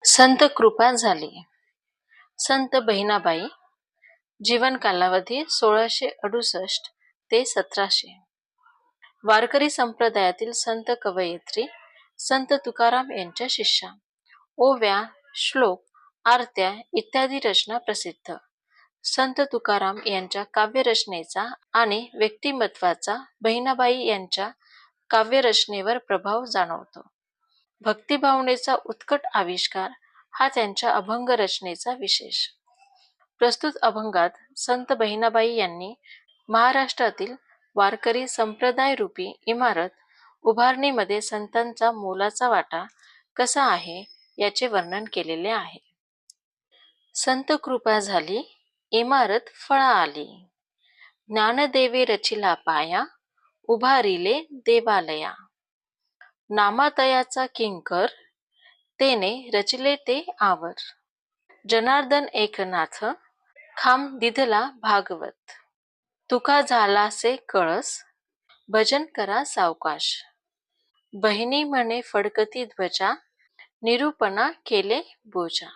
संत कृपा झाली. संत बहिणाबाई, जीवन कालावधी 1668 ते 1700. वारकरी संप्रदायातील संत कवयित्री संत तुकाराम यांच्या शिष्या. ओव्या, श्लोक, आरत्या इत्यादी रचना प्रसिद्ध. संत तुकाराम यांच्या काव्यरचनेचा आणि व्यक्तिमत्वाचा बहिणाबाई यांच्या काव्यरचनेवर प्रभाव जाणवतो. भक्तिभावनेचा उत्कट आविष्कार हा त्यांच्या अभंग रचनेचा विशेष. प्रस्तुत अभंगात संत बहिणाबाई यांनी महाराष्ट्रातील वारकरी संप्रदायरूपी इमारत उभारणीमध्ये संतांचा मोलाचा वाटा कसा आहे याचे वर्णन केलेले आहे. संत कृपा झाली, इमारत फळा आली. ज्ञानदेवे रचिला पाया, उभारिले देवालया. नामातयाचा किंकर, तेने रचले ते आवर. जनार्दन एकनाथ, खांब दिधला भागवत. तुका झालासे कळस, भजन करा सावकाश. बहिणी म्हणे फडकती ध्वजा, निरूपणा केले बोजा.